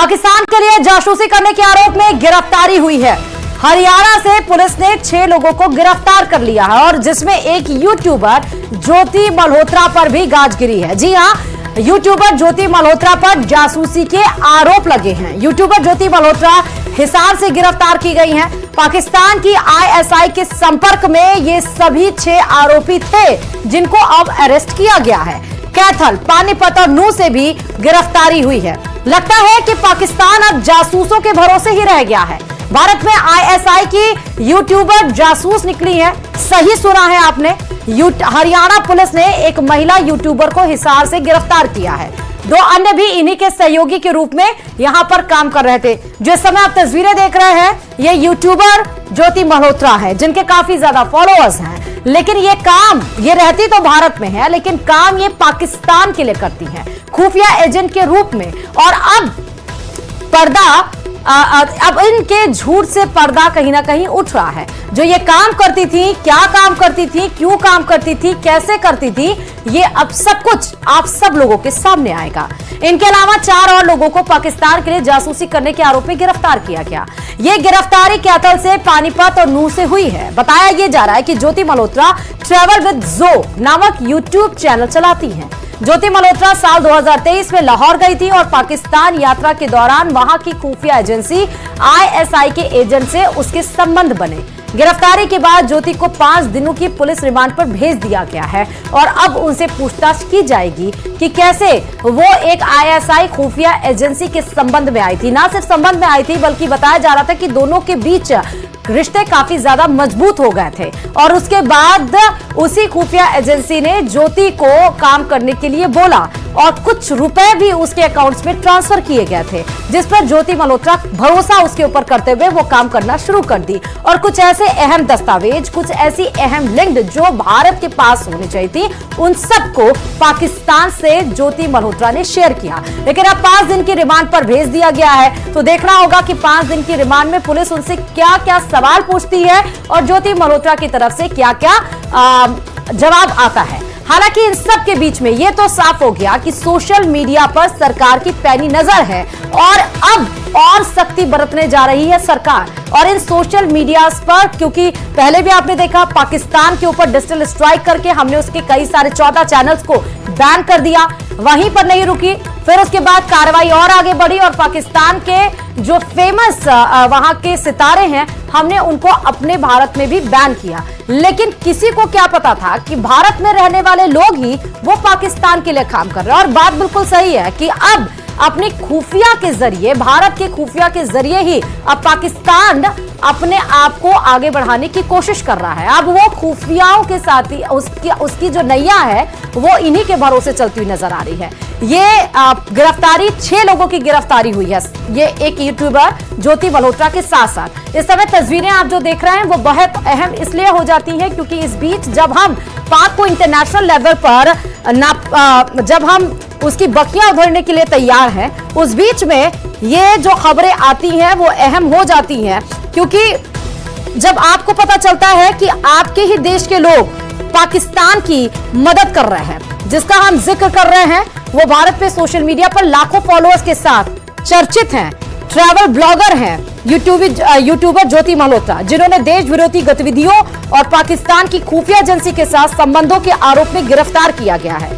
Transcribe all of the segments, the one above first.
पाकिस्तान के लिए जासूसी करने के आरोप में गिरफ्तारी हुई है। हरियाणा से पुलिस ने 6 लोगों को गिरफ्तार कर लिया है और जिसमें एक यूट्यूबर ज्योति मल्होत्रा पर भी गाज गिरी है। जी हां, यूट्यूबर ज्योति मल्होत्रा पर जासूसी के आरोप लगे हैं। यूट्यूबर ज्योति मल्होत्रा हिसार से गिरफ्तार की गई हैं। पाकिस्तान की आईएसआई के संपर्क में ये सभी 6 आरोपी थे जिनको अब अरेस्ट किया गया है। कैथल, पानीपत और नूह से भी गिरफ्तारी हुई है। लगता है कि पाकिस्तान अब जासूसों के भरोसे ही रह गया है। भारत में आईएसआई की यूट्यूबर जासूस निकली है। सही सुना है आपने। हरियाणा पुलिस ने एक महिला यूट्यूबर को हिसार से गिरफ्तार किया है। 2 अन्य भी इन्हीं के सहयोगी के रूप में यहां पर काम कर रहे थे। जिस समय आप तस्वीरें देख रहे हैं, ये यूट्यूबर ज्योति मल्होत्रा है जिनके काफी ज्यादा फॉलोअर्स हैं। लेकिन ये काम, ये रहती तो भारत में है लेकिन काम ये पाकिस्तान के लिए करती है, खुफिया एजेंट के रूप में। और अब इनके झूठ से पर्दा कहीं ना कहीं उठ रहा है। जो ये काम करती थी, क्या काम करती थी, क्यों काम करती थी, कैसे करती थी, ये अब सब कुछ आप सब लोगों के सामने आएगा। इनके अलावा 4 और लोगों को पाकिस्तान के लिए जासूसी करने के आरोप में गिरफ्तार किया गया। ये गिरफ्तारी कैथल से, पानीपत और नूह से हुई है। बताया यह जा रहा है कि ज्योति मल्होत्रा ट्रैवल विद जो नामक यूट्यूब चैनल चलाती हैं। ज्योति मल्होत्रा साल 2023 में लाहौर गई थी और पाकिस्तान यात्रा के दौरान वहां की खुफिया एजेंसी आईएसआई के एजेंट से उसके संबंध बने। गिरफ्तारी के बाद ज्योति को 5 दिनों की पुलिस रिमांड पर भेज दिया गया है और अब उनसे पूछताछ की जाएगी कि कैसे वो एक आईएसआई खुफिया एजेंसी के संबंध में आई थी। ना सिर्फ संबंध में आई थी बल्कि बताया जा रहा था कि दोनों के बीच रिश्ते काफी ज्यादा मजबूत हो गए थे और उसके बाद उसी खुफिया एजेंसी ने ज्योति को काम करने के लिए बोला और कुछ रुपए भी उसके अकाउंट्स में ट्रांसफर किए गए थे, जिस पर ज्योति मल्होत्रा भरोसा उसके ऊपर करते हुए वो काम करना शुरू कर दी। और कुछ ऐसे अहम दस्तावेज, कुछ ऐसी अहम लिंक जो भारत के पास होनी चाहिए थी, उन सबको पाकिस्तान से ज्योति मल्होत्रा ने शेयर किया। लेकिन अब 5 दिन की रिमांड पर भेज दिया गया है, तो देखना होगा कि 5 दिन की रिमांड में पुलिस उनसे क्या क्या सवाल पूछती है और ज्योति मल्होत्रा की तरफ से क्या क्या जवाब आता है। हालांकि इन सब के बीच में यह तो साफ हो गया कि सोशल मीडिया पर सरकार की पैनी नजर है और अब और सख्ती बरतने जा रही है सरकार। और इन सोशल मीडिया पर, क्योंकि पहले भी आपने देखा पाकिस्तान के ऊपर डिजिटल स्ट्राइक करके हमने उसके कई सारे 14 चैनल्स को बैन कर दिया, वहीं पर नहीं रुकी। फिर उसके बाद कार्रवाई और आगे बढ़ी और पाकिस्तान के जो फेमस वहां के सितारे हैं, हमने उनको अपने भारत में भी बैन किया। लेकिन किसी को क्या पता था कि भारत में रहने वाले लोग ही वो पाकिस्तान के लिए काम कर रहे हैं। और बात बिल्कुल सही है कि अब अपनी खुफिया के जरिए, भारत के खुफिया के जरिए ही अब पाकिस्तान अपने आप को आगे बढ़ाने की कोशिश कर रहा है। अब वो खुफियाओं के साथ ही उसकी जो नैया है वो इन्हीं के भरोसे चलती हुई नजर आ रही है। ये गिरफ्तारी 6 लोगों की गिरफ्तारी हुई है, ये एक यूट्यूबर ज्योति मल्होत्रा के साथ साथ। इस समय तस्वीरें आप जो देख रहे हैं वो बहुत अहम इसलिए हो जाती है क्योंकि इस बीच जब हम पाक को इंटरनेशनल लेवल पर जब हम उसकी बखियां उधेड़ने के लिए तैयार हैं, उस बीच में ये जो खबरें आती हैं वो अहम हो जाती हैं, क्योंकि जब आपको पता चलता है कि आपके ही देश के लोग पाकिस्तान की मदद कर रहे हैं, जिसका हम जिक्र कर रहे हैं, वो भारत पे सोशल मीडिया पर लाखों फॉलोअर्स के साथ चर्चित हैं, ट्रैवल ब्लॉगर हैं यूट्यूबर ज्योति मल्होत्रा, जिन्होंने देश विरोधी गतिविधियों और पाकिस्तान की खुफिया एजेंसी के साथ संबंधों के आरोप में गिरफ्तार किया गया है।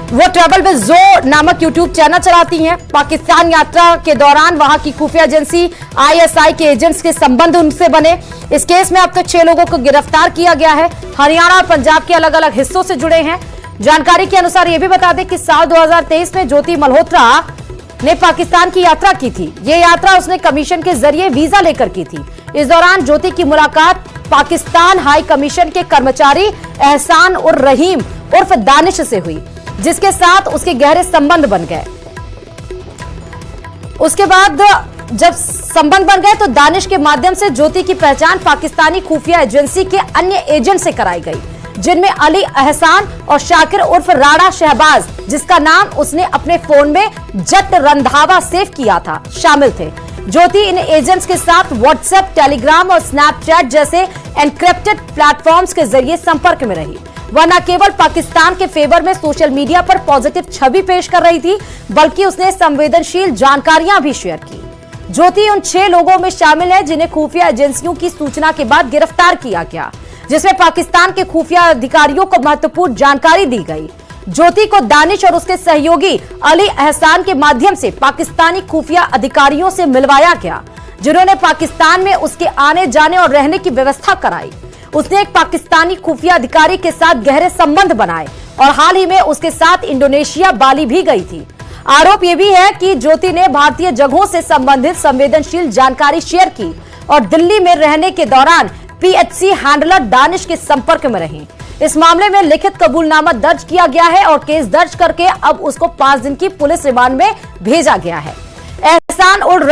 वो ट्रैवल विद जो नामक यूट्यूब चैनल चलाती हैं। पाकिस्तान यात्रा के दौरान वहां की खुफिया एजेंसी आईएसआई के एजेंट्स के संबंध उनसे बने। इस केस में अब तक 6 लोगों को गिरफ्तार किया गया है। हरियाणा और पंजाब के अलग अलग हिस्सों से जुड़े हैं। जानकारी के अनुसार यह भी बता दें कि साल 2023 में ज्योति मल्होत्रा ने पाकिस्तान की यात्रा की थी। ये यात्रा उसने कमीशन के जरिए वीजा लेकर की थी। इस दौरान ज्योति की मुलाकात पाकिस्तान हाई कमीशन के कर्मचारी एहसान उर रहीम उर्फ दानिश से हुई, जिसके साथ उसके गहरे संबंध बन गए। उसके बाद जब संबंध बन गए तो दानिश के माध्यम से ज्योति की पहचान पाकिस्तानी खुफिया एजेंसी के अन्य एजेंट से कराई गई, जिनमें अली एहसान और शाकिर उर्फ राणा शहबाज, जिसका नाम उसने अपने फोन में जट रंधावा सेव किया था, शामिल थे। ज्योति इन एजेंट्स के साथ व्हाट्सएप, टेलीग्राम और स्नैपचैट जैसे एनक्रिप्टेड प्लेटफॉर्म्स के जरिए संपर्क में रही। वह न केवल पाकिस्तान के फेवर में सोशल मीडिया पर पॉजिटिव छवि पेश कर रही थी, बल्कि उसने संवेदनशील जानकारियां भी शेयर की। ज्योति उन 6 लोगों में शामिल है जिन्हें खुफिया एजेंसियों की सूचना के बाद गिरफ्तार किया गया, जिसमें पाकिस्तान के खुफिया अधिकारियों को महत्वपूर्ण जानकारी दी गई। ज्योति को दानिश और उसके सहयोगी अली एहसान के माध्यम से पाकिस्तानी खुफिया अधिकारियों से मिलवाया गया, जिन्होंने पाकिस्तान में उसके आने जाने और रहने की व्यवस्था कराई। उसने एक पाकिस्तानी खुफिया अधिकारी के साथ गहरे संबंध बनाए और हाल ही में उसके साथ इंडोनेशिया, बाली भी गई थी। आरोप यह भी है कि ज्योति ने भारतीय जगहों से संबंधित संवेदनशील जानकारी शेयर की और दिल्ली में रहने के दौरान पीएचसी हैंडलर दानिश के संपर्क में रही। इस मामले में लिखित कबूलनामा दर्ज किया गया है और केस दर्ज करके अब उसको 5 दिन की पुलिस रिमांड में भेजा गया है। एहसान उल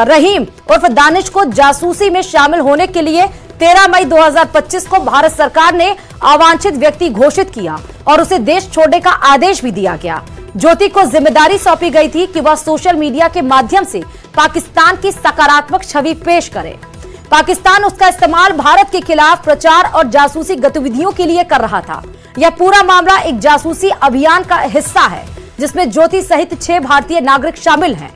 रहीम उर्फ दानिश को जासूसी में शामिल होने के लिए 13 मई 2025 को भारत सरकार ने अवांछित व्यक्ति घोषित किया और उसे देश छोड़ने का आदेश भी दिया गया। ज्योति को जिम्मेदारी सौंपी गई थी कि वह सोशल मीडिया के माध्यम से पाकिस्तान की सकारात्मक छवि पेश करे। पाकिस्तान उसका इस्तेमाल भारत के खिलाफ प्रचार और जासूसी गतिविधियों के लिए कर रहा था। यह पूरा मामला एक जासूसी अभियान का हिस्सा है, जिसमें ज्योति सहित 6 भारतीय नागरिक शामिल हैं।